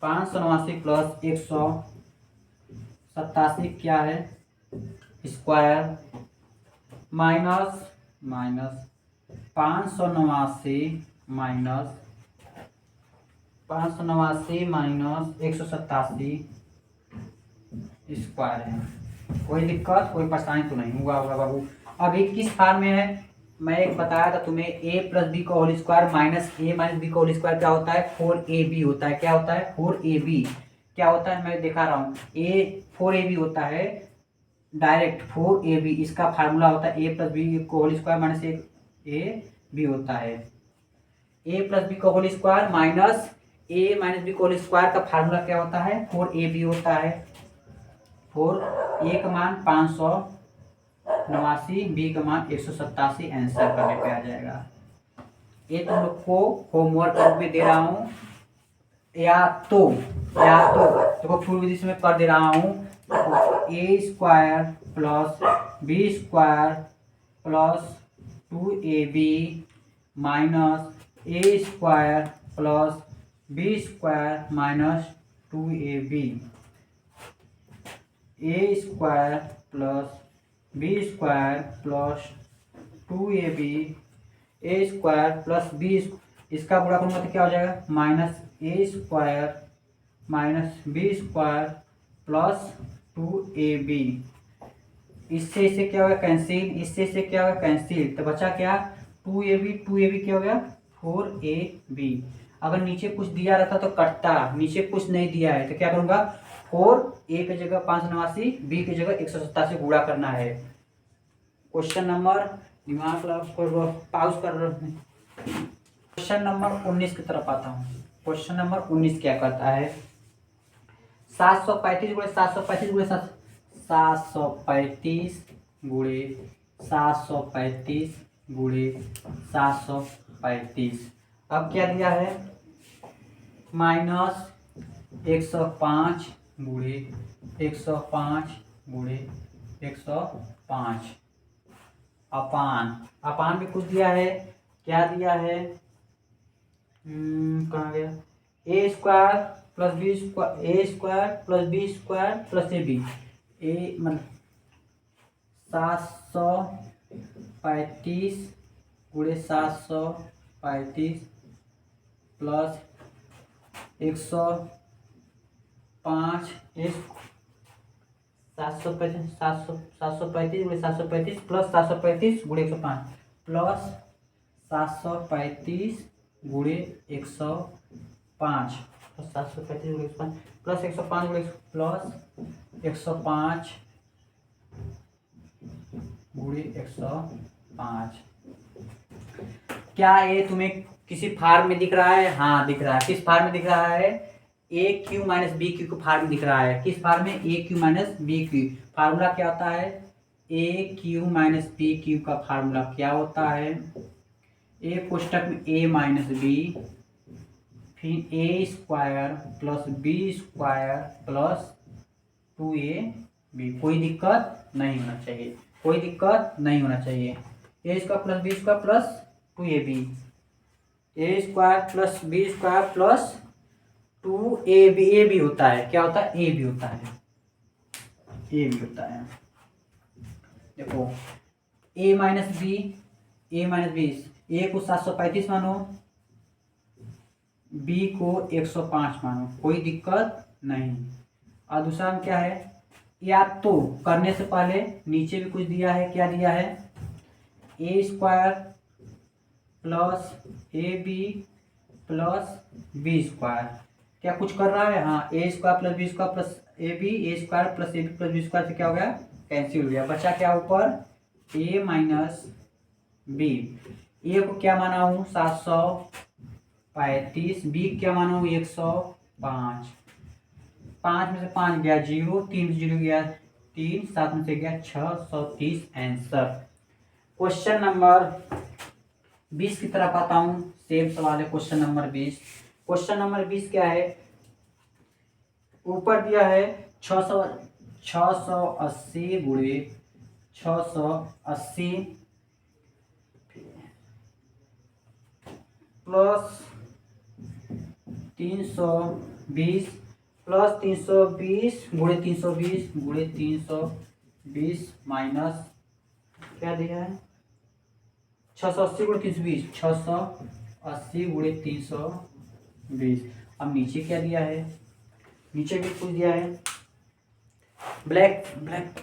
187 क्या है स्क्वायर माइनस 589 माइनस 187 स्क्वायर है। कोई दिक्कत कोई परेशानी तो नहीं हुआ होगा बाबू। अभी किस फॉर्म में है, मैं एक बताया था तुम्हें, ए प्लस बी का whole square minus A minus B का होल स्क्वायर क्या होता है 4ab होता है। क्या होता है 4ab, क्या होता है मैं दिखा रहा हूँ, ए 4ab होता है डायरेक्ट 4ab, इसका फार्मूला होता है ए प्लस बी का whole square minus A B होता है। ए प्लस बी का whole square minus A minus B का होल स्क्वायर का फार्मूला क्या होता है 4ab होता है। 4 ए का मान 589, बी का मान 187 आंसर करने पे आ जाएगा। ये तुम लोग को होमवर्क में दे रहा हूँ, या तो देखो फुल विधि से मैं कर दे रहा हूँ। A square plus B square plus 2ab minus A square plus B square minus 2ab, A square plus B square plus 2ab, A square plus B, इसका गुणा करूँगा तो क्या हो जाएगा, minus A square minus B square plus 2ab। इससे इससे क्या होगा कैंसिल, इससे इससे क्या होगा कैंसिल, तो बचा क्या 2ab क्या हो गया 4ab। अगर नीचे कुछ दिया रहता तो कटता, नीचे कुछ नहीं दिया है तो क्या करूँगा 4a की जगह 589, b की जगह 187 गुणा करना है। क्वेश्चन नंबर, दिमाग लगा पाउस कर रहे, क्वेश्चन नंबर 19 की तरफ आता हूँ। क्वेश्चन नंबर 19 क्या करता है, 735 गुणे 735 गुणे 735 गुणे 735 गुणे 735। अब क्या दिया है, माइनस 105 गुणे 105 गुणे 105 अपान, अपान भी कुछ दिया है, क्या दिया है, कहाँ गया, A square plus B square, A square plus B square plus A B, A मतलब 735 गुणे 735 प्लस 105, 735 गुणे 735 प्लस 735 गुणे 105 प्लस 735 गुणे 105 735 गुणे 105 प्लस 105 गुणे प्लस 105 गुणे 105। क्या ये तुम्हें किसी फार्म में दिख रहा है, हाँ दिख रहा है, किस फार्म में दिख रहा है, A cube minus B cube का फार्म दिख रहा है, किस फार्म में, A cube minus B cube. Formula क्या होता है, A cube minus B cube का फार्मूला क्या होता है, ए कोष्टक में ए माइनस बी, फिर A square plus B square plus 2ab। कोई दिक्कत नहीं होना चाहिए, कोई दिक्कत नहीं होना चाहिए। A square plus B square plus 2ab, A square plus B square plus 2ab, A भी होता है, क्या होता है, ए भी होता है, ए भी होता है। देखो ए माइनस बी, ए माइनस बी, ए को 735 मानो, बी को 105 मानो, कोई दिक्कत नहीं। और दूसरा में क्या है, या तो करने से पहले नीचे भी कुछ दिया है, क्या दिया है, A square plus A B plus B square, क्या कुछ कर रहा है, हाँ A square plus B square plus A B, A square plus A B plus B square से क्या हो गया कैंसिल हो गया, बचा क्या ऊपर ए माइनस बी। ए को क्या माना हूँ 735, बी क्या माना हूँ 105, 5 में से 5 गया 0, 3 0 गया 3, 7 में से गया 630 आंसर। क्वेश्चन नंबर 20 की तरफ आता हूँ, सेम सवाल है क्वेश्चन नंबर 20। क्वेश्चन नंबर 20 क्या है, ऊपर दिया है 680 गुणे 680 प्लस 320 प्लस 320 गुणे 320 गुणे 320 माइनस क्या दिया है 680 गुणे 320, 680 गुणे 320। अब नीचे क्या दिया है, नीचे भी कुछ दिया है, ब्लैक ब्लैक,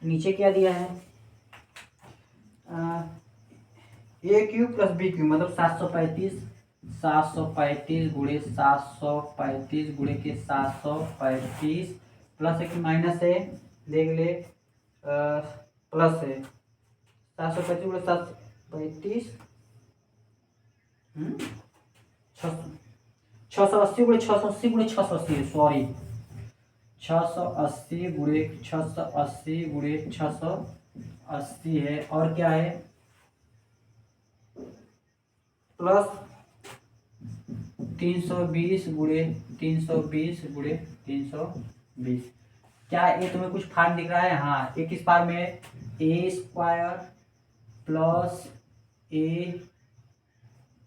नीचे क्या दिया है, A cube plus B Q मतलब 735 गुणे 735 गुणे के 735 प्लस एक माइनस है, देख ले प्लस है 735 गुणे 735 680 गुणे 680 गुणे 680 सॉरी 680 गुणे 680 गुणे 680 है, और क्या है प्लस 320 गुणे 320 गुणे 320। क्या ये तुम्हें कुछ फार्म दिख रहा है, हाँ ये किस फार्म में, A square plus A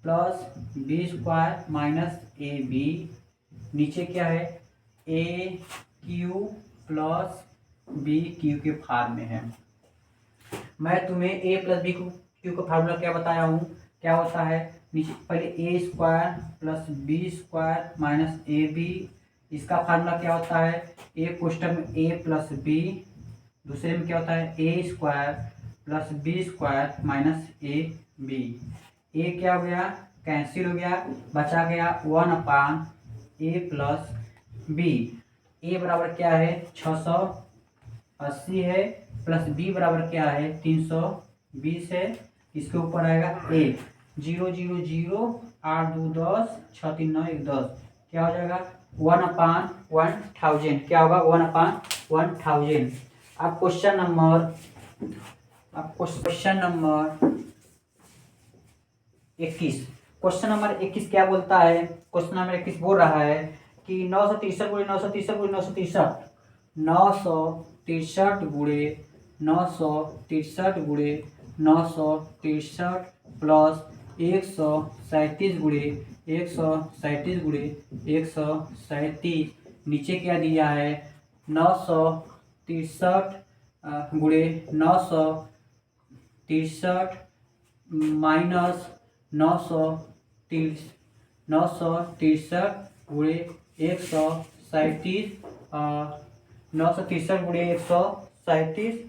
plus B square minus A B, नीचे क्या है A cube plus B cube के फॉर्म में है। मैं तुम्हें ए प्लस बी क्यू का फार्मूला क्या बताया हूँ, क्या होता है, नीचे पहले A square plus B square minus A B, इसका फार्मूला क्या होता है, ए क्वेश्चन में ए प्लस बी, दूसरे में क्या होता है A square plus B square minus A B. A क्या हो गया, कैंसिल हो गया, बचा गया 1/a प्लस बी। ए बराबर क्या है 680 है, प्लस बी बराबर क्या है 320 है, इसके ऊपर आएगा ए 0 0 0 8 2 10 6 3 9 1 10, क्या हो जाएगा 1/1000, क्या होगा 1/1000। अब क्वेश्चन नंबर 21, क्वेश्चन नंबर 21 क्या बोलता है, क्वेश्चन नंबर 21 बोल रहा है कि 963 गुणे 963 गुणे 963, 963 गुणे 963 गुणे 963 प्लस 137 गुणे 137 गुणे 137, नीचे क्या दिया है 963 गुणे 963 माइनस 963 गुणे 137, 963 गुणे 137,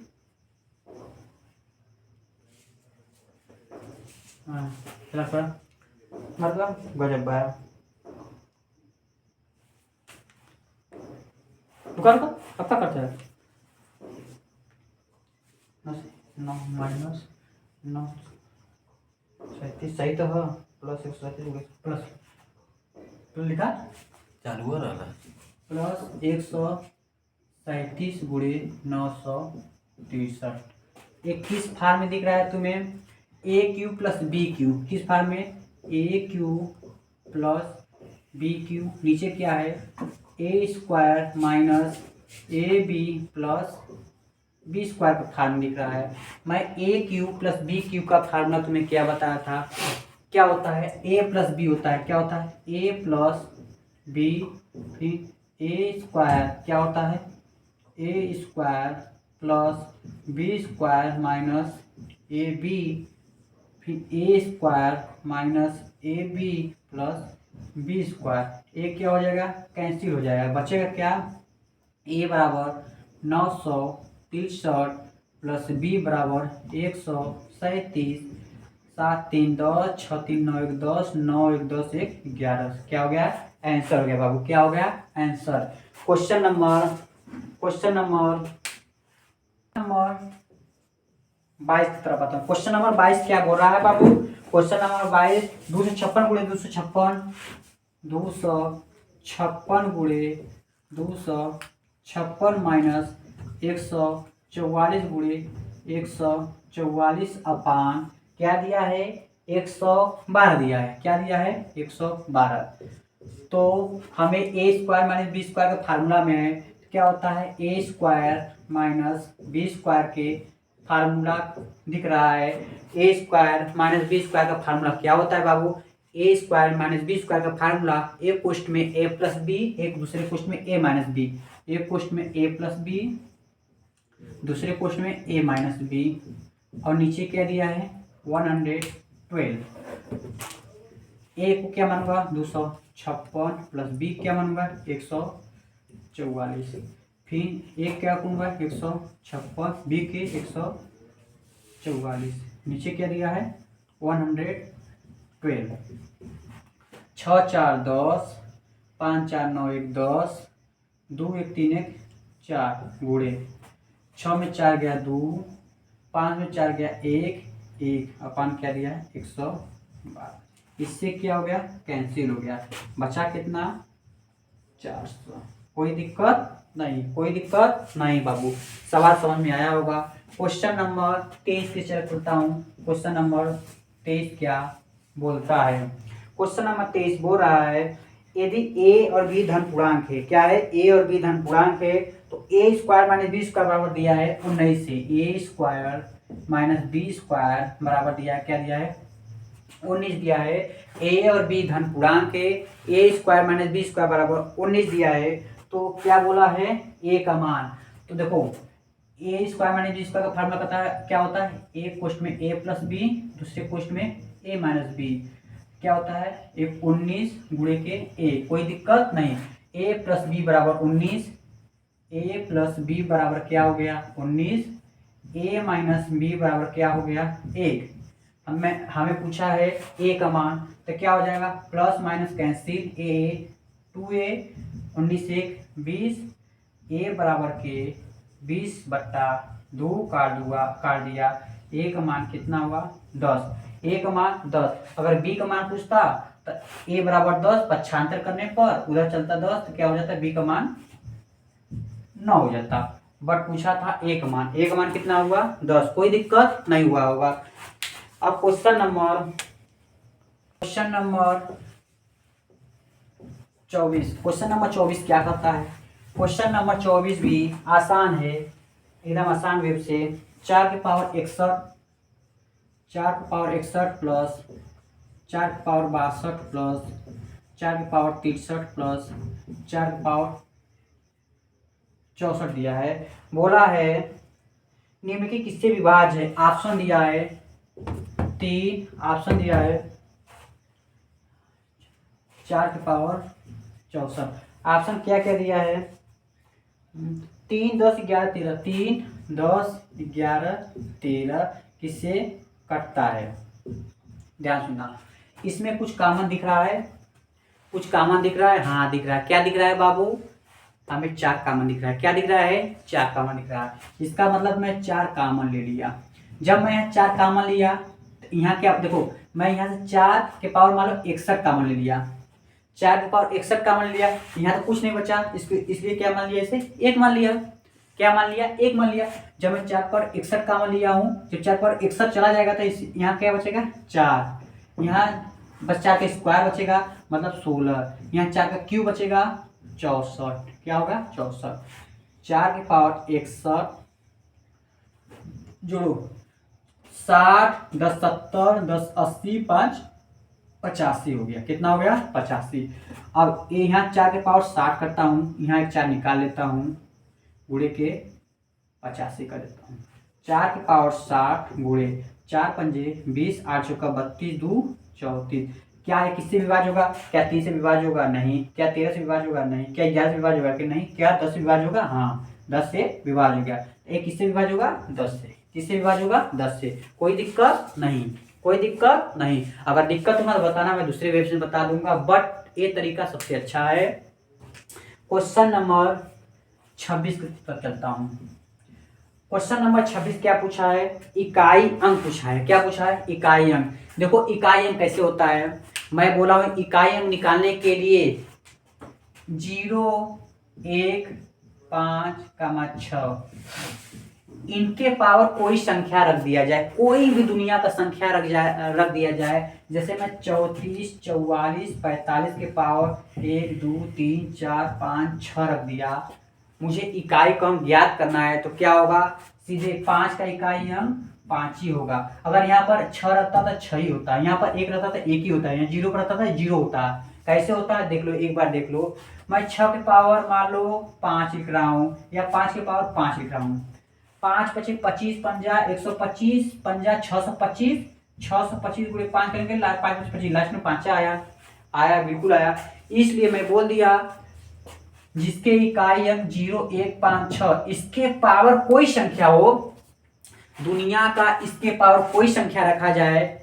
मतलब गजब है। दुकान का अब क्या करते हैं, 9 माइनस 937 सही तो है, प्लस 137 प्लस लिखा चालू हो रहा है प्लस 137 गुणे 963, 21 फार्म में दिख रहा है तुम्हें A cube plus B cube, किस फार्म में A cube plus B cube, नीचे क्या है A square minus A B plus B square का फार्मूला दिख रहा है। मैं A cube plus B cube का फार्मूला तुम्हें क्या बताया था, क्या होता है ए प्लस बी होता है, क्या होता है ए प्लस बी, फिर ए स्क्वायर क्या होता है A square plus B square minus A B, फिर A square minus A B plus B square, A क्या हो जाएगा कैंसिल हो जाएगा, बचेगा क्या ए बराबर 963 प्लस बी बराबर 137, 7 3 10 6 3 9 1 10 9 1 10 1 11, क्या हो गया आंसर हो गया बाबू, क्या हो गया आंसर। क्वेश्चन नंबर 22 की तरफ आता हूँ। क्वेश्चन नंबर 22 क्या बोल रहा है बाबू, क्वेश्चन नंबर 22 256 गुणे 256, 256 गुणे 256 माइनस 144 गुणे 144 अपान क्या दिया है 112 दिया है, क्या दिया है 112। तो हमें ए स्क्वायर माइनस बी स्क्वायर का फार्मूला में है, क्या होता है A square minus B square के फार्मूला दिख रहा है, A square minus B square का फार्मूला क्या होता है बाबू, ए स्क्वायर माइनस बी स्क्वायर का फार्मूला एक पोस्ट में ए प्लस बी, एक दूसरे पोस्ट में ए माइनस बी, एक पोस्ट में ए प्लस बी, दूसरे पोस्ट में ए माइनस बी, और नीचे क्या दिया है 112। ए को क्या मानूंगा 256 प्लस बी क्या मानूंगा 144, फिर ए क्या करूँगा 156 बी के 144, नीचे क्या दिया है 112, 6 4 10, 5 4 9 1 10, 2 1 3 1 4 गुणे 6 में 4 गया 2, 5 में 4 गया 1 1 अपान क्या दिया है 112, इससे क्या हो गया कैंसिल हो गया, बचा कितना 400। कोई दिक्कत नहीं बाबू, सवाल समझ में आया होगा। क्वेश्चन नंबर 23 के चल खुलता हूँ। क्वेश्चन नंबर 23 क्या बोलता है, क्वेश्चन नंबर 23 बोल रहा है यदि ए और बी धन पूर्णांक है, क्या है ए और बी धन पूर्णांक है, तो ए स्क्वायर माइनस बी स्क्वायर बराबर दिया है 19 से, ए स्क्वायर माइनस बी स्क्वायर बराबर दिया है क्या दिया है 19 दिया है। ए और बी धन पूर्णांक है, A square minus B square बराबर 19 दिया है। तो क्या बोला है, ए का मान। तो देखो ए स्क्वायर माइनस बी स्क्वायर का फार्मूला पता है क्या होता है, एक कोष्ठ में ए प्लस बी, दूसरे कोष्ठ में ए माइनस बी। क्या होता है, एक 19 गुणे के ए, कोई दिक्कत नहीं। ए प्लस बी बराबर 19, ए प्लस बी बराबर क्या हो गया 19, ए माइनस बी बराबर क्या हो गया 1। हमें पूछा है ए का मान, तो क्या हो जाएगा, प्लस माइनस कैंसिल, ए 2a 19 1 20, ए बराबर के 20/2 काट दिया। ए का मान कितना हुआ 10, ए का मान 10। अगर बी का मान पूछता तो ए बराबर 10 पक्षांतर करने पर उधर चलता 10, तो क्या हो जाता, बी का मान 9 हो जाता। बट पूछा था ए का मान, ए का मान कितना हुआ 10, कोई दिक्कत नहीं हुआ होगा। अब क्वेश्चन नंबर 24, क्वेश्चन नंबर 24 क्या करता है। क्वेश्चन नंबर 24 भी आसान है, एकदम आसान वेब से। 4 की पावर 61 प्लस 4 की पावर 62 प्लस 4 की पावर 63 प्लस 4 की पावर 64 दिया है। बोला है निम्नलिखित किससे विभाज्य है। ऑप्शन दिया है 3, ऑप्शन दिया है 4 की पावर 64। ऑप्शन क्या क्या दिया है, 3 10 11 13, 3 10 11 13 किससे कटता है। ध्यान सुनना, इसमें कुछ कॉमन दिख रहा है, कुछ कॉमन दिख रहा है, हाँ दिख रहा है। क्या दिख रहा है बाबू, हमें 4 कॉमन दिख रहा है। क्या दिख रहा है, 4 कॉमन दिख रहा है। इसका मतलब मैं 4 कॉमन ले लिया। जब मैं यहाँ 4 कॉमन लिया तो यहाँ क्या, देखो मैं यहाँ से 4 के पावर मान लो 61 कॉमन ले लिया, 4 के पावर 61 कॉमन ले लिया। यहाँ तो कुछ नहीं बचा, इसलिए क्या मान लिया, इसे 1 मान लिया। क्या मान लिया, 1 मान लिया। जब मैं 4 पर 61 कॉमन लिया हूँ, जब 4 पर 61 चला जाएगा तो यहाँ क्या बचेगा 4, यहाँ बस 4 का स्क्वायर बचेगा मतलब 16, यहाँ 4 का क्यूब बचेगा 64। क्या होगा 64, 4 की पावर 61 जोड़ो 60 10 70 10 80 5 85 हो गया। कितना हो गया 85। अब यहाँ 4 के पावर 60 करता हूँ, यहाँ एक 4 निकाल लेता हूँ, गुणे के 85 कर देता हूँ। 4 के पावर 60 गुणे 4 पंजे 20 8 चौका 32 2 34। क्या है, किससे विभाज्य होगा, क्या 3 से विभाज्य होगा, नहीं। क्या 13 से विभाज्य होगा, नहीं। क्या 11 से विभाज्य होगा कि नहीं। क्या 10 से विभाज्य होगा, हाँ 10 से विभाज्य हो गया। एक किससे विभाज्य होगा 10 से, किससे विभाज्य होगा 10 से। कोई दिक्कत नहीं, कोई दिक्कत नहीं। अगर दिक्कत होगा तो बताना, मैं दूसरे वेब से बता दूंगा, बट ये तरीका सबसे अच्छा है। क्वेश्चन नंबर 26 पर चलता हूँ। क्वेश्चन नंबर 26 क्या पूछा है, इकाई अंक पूछा है। क्या पूछा है, इकाई अंक। देखो इकाई अंक कैसे होता है, मैं बोला हूँ इकाई अंक निकालने के लिए 0 1 5 6 इनके पावर कोई संख्या रख दिया जाए, कोई भी दुनिया का संख्या रख दिया जाए। जैसे मैं 34 44 45 के पावर 1 2 3 4 5 6 रख दिया। मुझे इकाई का अंक ज्ञात करना है, तो क्या होगा, सीधे 5 का इकाई अंक 5 ही होगा। अगर यहाँ पर 6 रहता था 6 ही होता है, यहाँ पर 1 रहता था 1 ही होता है, यहाँ 0 पर रहता था 0 होता है। कैसे होता है देख लो, एक बार देख लो। मैं 6 के पावर मान लो 5 लिख रहा हूँ, या 5 के पावर 5 लिख रहा हूँ। 5 25 25 पंजा 125 पंजा 625, 625 गुणे 5 करेंगे, 5 25 लास्ट में 5 आया बिल्कुल आया। इसलिए मैं बोल दिया जिसके इकाई अंक 0 1 5 6 इसके पावर कोई संख्या हो, दुनिया का इसके पावर कोई संख्या रखा जाए,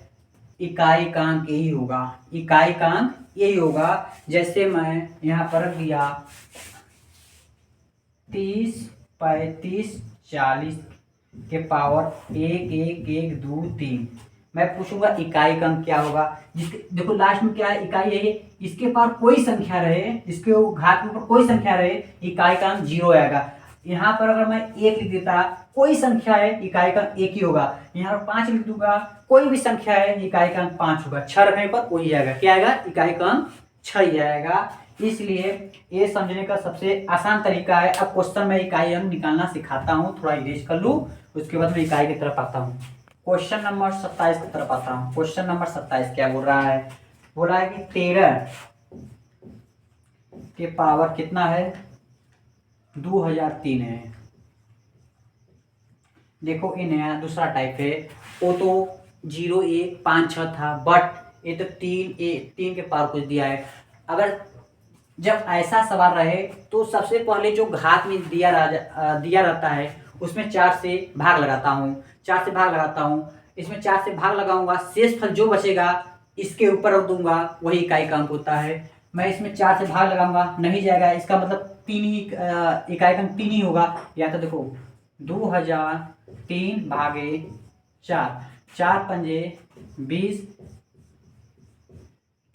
इकाई का अंक यही होगा, इकाई का अंक यही होगा। जैसे मैं यहाँ पर रख दिया 30 35 40 के पावर 1 1 1 2 3। मैं पूछूंगा इकाई का अंक क्या होगा, जिसके देखो लास्ट में क्या है, इकाई है, इसके पावर कोई संख्या रहे, इसके घात के ऊपर कोई संख्या रहे, इकाई का अंक 0 आएगा। यहाँ पर अगर मैं 1 लिख देता, कोई संख्या है, इकाई का अंक 1 ही होगा। यहाँ पर 5 लिख दूंगा, कोई भी संख्या है, इकाई का अंक 5 होगा। 6 रखने पर वही आएगा, क्या आएगा, इकाई का अंक 6 ही आएगा। इसलिए ये समझने का सबसे आसान तरीका है। अब क्वेश्चन में इकाई अंक निकालना सिखाता हूँ, थोड़ा इरेज कर लूँ, उसके बाद मैं इकाई की तरफ आता हूँ। क्वेश्चन नंबर 27 की तरफ आता हूँ। क्वेश्चन नंबर 27 क्या बोल रहा है? बोल रहा है कि 13 के पावर कितना है? 2003 है। देखो ये नया दूसरा टाइप है। वो तो 0 1 5 6 था, बट ये तो 3 के पावर कुछ दिया है। अगर जब ऐसा सवाल रहे तो सबसे पहले जो घात में दिया रहता है उसमें 4 से भाग लगाता हूँ। 4 से भाग लगाता हूँ, इसमें 4 से भाग लगाऊंगा, शेष फल जो बचेगा इसके ऊपर रख दूंगा, वही इकाई का अंक होता है। मैं इसमें 4 से भाग लगाऊंगा, नहीं जाएगा, इसका मतलब 3 ही इकाई का अंक 3 ही होगा। या तो देखो 2003 भागे 4, 4 पंजे 20,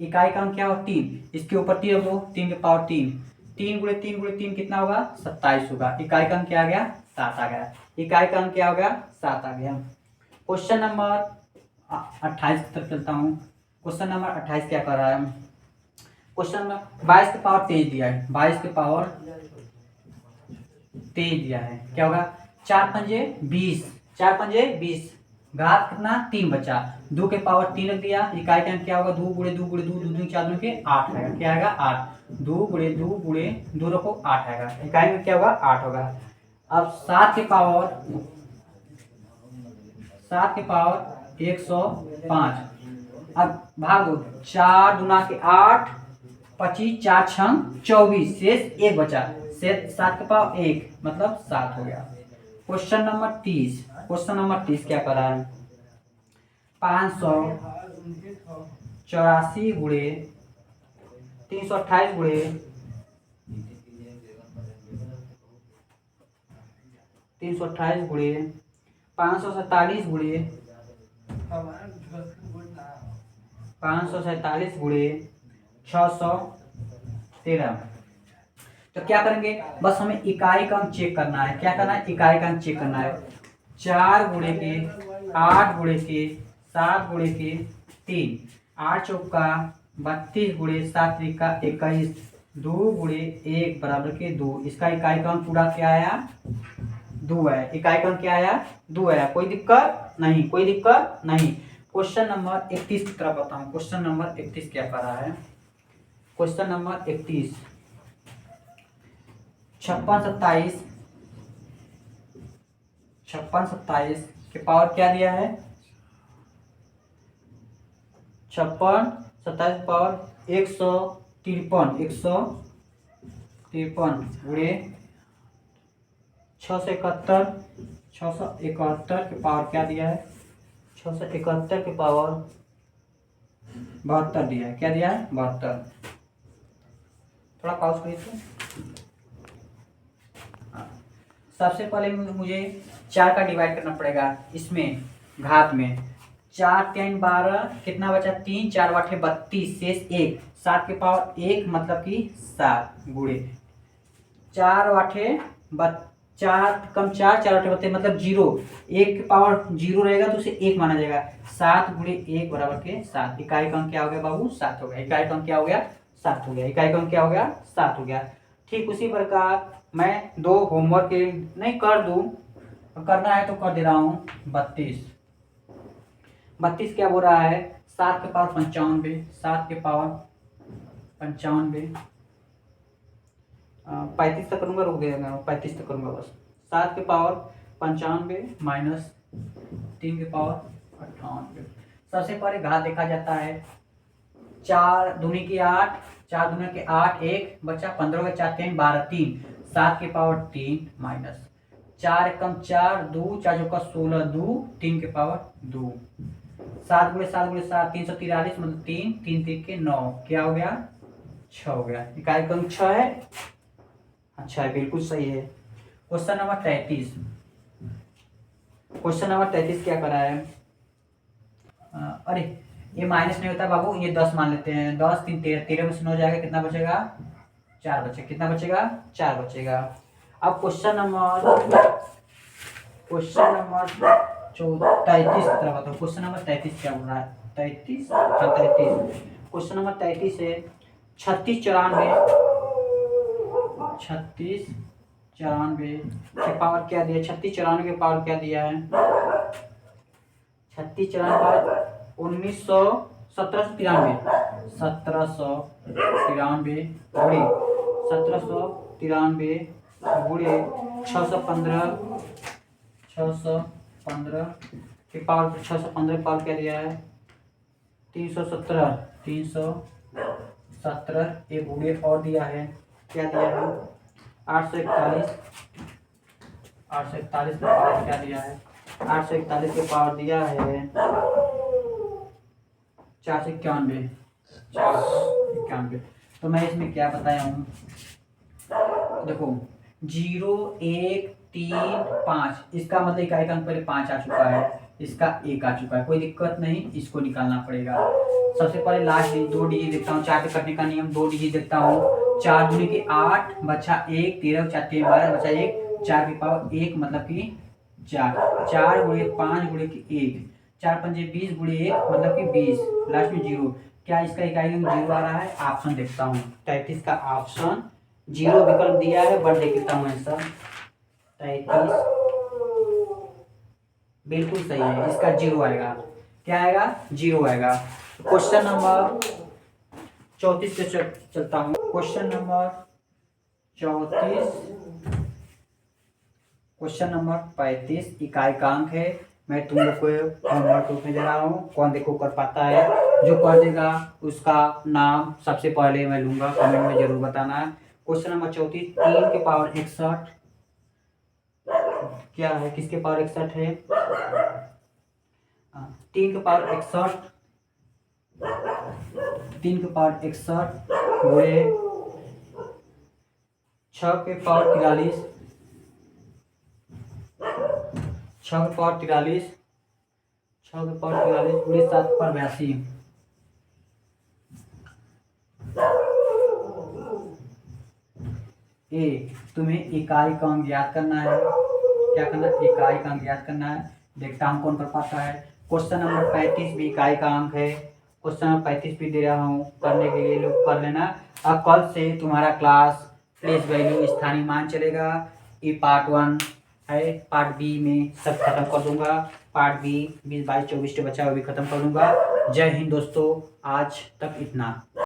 इकाई का अंक क्या हो 3, इसके ऊपर 3 रख दो, 3 के पावर 3, 3 गुणे 3 गुणे 3 कितना होगा? 27 होगा। इकाई का अंक क्या आ गया? 7 आ गया। इकाई का अंक क्या हो गया? 7 आ गया। क्वेश्चन नंबर 28 की तरफ चलता हूँ। क्वेश्चन नंबर 28 क्या कर रहा है? क्वेश्चन में 22 के पावर 23 दिया है। 22 के पावर 23 दिया है, क्या होगा? 4 पंजे 20, 4 पंजे 20, घात कितना? 3 बचा, 2 के पावर 3 रख दिया। इकाई का अंक क्या होगा? 2 गुणे 2 गुणे 2, 2 दूनी 4 दूनी के 8 आएगा। क्या आएगा? 8। 2 गुणे 2 गुणे 2 रखो 8 आएगा। इकाई में क्या होगा? 8 होगा। अब 7 के पावर 105। अब भाग दो, 4 दूना के 8, 25, 4 छंग 24, शेष 1 बचा, शेष 7 के पावर 1 मतलब 7 हो गया। Question number 30। क्वेश्चन नंबर 30 क्या कर रहा है? 584 गुणे 328 गुणे 328 गुणे 547 गुणे 547 गुणे 613। तो क्या करेंगे? बस हमें इकाई का अंक चेक करना है। क्या करना है? इकाई का अंक चेक करना है। 4 गुणे के 8 गुणे के 7 गुणे के 3, 8 चौका 32 गुणे 7 त्रिका 21, 2 गुणे 1 बराबर के 2। इसका इकाई का अंक पूरा क्या आया? 2 है। इकाई का अंक क्या आया? 2 है। कोई दिक्कत नहीं, कोई दिक्कत नहीं। क्वेश्चन नंबर 31 की तरफ बताऊं। क्वेश्चन नंबर 31 क्या कर रहा है? क्वेश्चन नंबर 31, 56 27 के पावर क्या दिया है? 56 27 पावर 153 गुणे 671 के पावर क्या दिया है? 671 के पावर 72 दिया है। क्या दिया है? 72। थोड़ा पॉज करिए तो। सबसे पहले मुझे 4 का डिवाइड करना पड़ेगा इसमें घात में। 4 3 12 कितना बचा? 3, 4 8 32, शेष 1, 7 के पावर 1 मतलब कि 7 गुणे 4 8 4 कम 4 4 8 32 मतलब 0, 1 के पावर 0 रहेगा तो उसे 1 माना जाएगा। 7 गुणे 1 बराबर के 7। इकाई का अंक क्या हो गया बाबू? 7 हो गया। इकाई का अंक क्या हो गया? 7 हो गया। इकाई का अंक क्या हो गया? 7 हो गया। ठीक उसी प्रकार मैं 2 होमवर्क के नहीं कर दूं, करना है तो कर दे रहा हूँ। 32 क्या बोल रहा है? 7 के पावर 95, 7 के पावर 95, 35 तक करूँगा, रुक गया 35 तक करूँगा बस। 7 के पावर 95 माइनस 3 के पावर 98। सबसे पहले घात देखा जाता है। 4 दूनी की 8, 4 दूनी के 8, 1 बचा, 15 के 4 3 12 3, 7 के पावर 3 माइनस 4 एकम 4, 2 4 चौका 16, 2 3 के पावर 2, 7 गुणे 7 गुणे 7 343 मतलब 3 3 3 के 9, क्या हो गया? 6 हो गया। इकाई का अंक 6 है। अच्छा है, बिल्कुल सही है। Question number 33। क्वेश्चन नंबर 33 क्या करा है? अरे ये माइनस नहीं होता बाबू, ये 10 मान लेते हैं। 10 3 13, 13 में से 9 जाएगा, कितना बचेगा? 4 बचेगा। कितना बचेगा? 4 बचेगा। अब क्वेश्चन नंबर 33 की तरफ आता हूँ। क्वेश्चन नंबर 33 क्या बोल रहा है? 33 क्वेश्चन नंबर 33 है 36 94 के पावर क्या दिया? 36 94 के पावर क्या दिया है? 36 चलाने के बाद 1793 1793 गुणे 1793 गुणे 615 के पावर 615 पावर क्या दिया है 317 एक गुणे और दिया है क्या दिया है 841 841 का पावर क्या दिया है 841 के पावर दिया है 491 तो मैं इसमें क्या बताया हूँ देखो 0 1 3 5 इसका मतलब इकाई का अंक पहले 5 आ चुका है इसका 1 आ चुका है कोई दिक्कत नहीं इसको निकालना पड़ेगा। सबसे पहले लास्ट 2 डिजिट देखता हूँ 4 के कटने का नियम 2 डिजिट देखता हूँ 4 दूनी के 8 बचा 1 13 4 3 12 बचा 1 4 की पावर 1 मतलब कि 4 गुणे 5 गुणे की 1 4 पंजे 20 गुणे 1 मतलब कि 20 लास्ट में 0 क्या इसका इकाई अंक 0 आ रहा है ऑप्शन देखता हूँ 33 का ऑप्शन 0 विकल्प दिया है बट देख लेता हूँ आंसर 33 बिल्कुल सही है इसका 0 आएगा क्या आएगा 0 आएगा। क्वेश्चन नंबर 34 से चलता हूँ क्वेश्चन नंबर 34 क्वेश्चन नंबर 35 इकाई का अंक है मैं तुम लोग को होमवर्क रूप में दे रहा हूँ कौन देखो कर पाता है जो कर देगा उसका नाम सबसे पहले मैं लूंगा कमेंट में जरूर बताना है। क्वेश्चन नंबर 34 3 के पावर 61 क्या है किसके पावर 61 है 3 के पावर 61 3 के पावर 61 गुणे 6 के पावर 43 6 के पावर 43 गुणे 7 पर 82 ए तुम्हें इकाई का अंक याद करना है क्या करना इकाई का अंक याद करना है देखता हूँ कौन कर पाता है। क्वेश्चन नंबर 35 भी इकाई का अंक है क्वेश्चन नंबर 35 भी दे रहा हूँ करने के लिए लोग कर लेना। अब कल से तुम्हारा क्लास प्लेस वैल्यू स्थानीय मान चलेगा ये पार्ट 1 है पार्ट बी में सब खत्म कर दूंगा पार्ट बी 20 22 24 बचा वो भी खत्म कर दूंगा। जय हिंद दोस्तों आज तक इतना।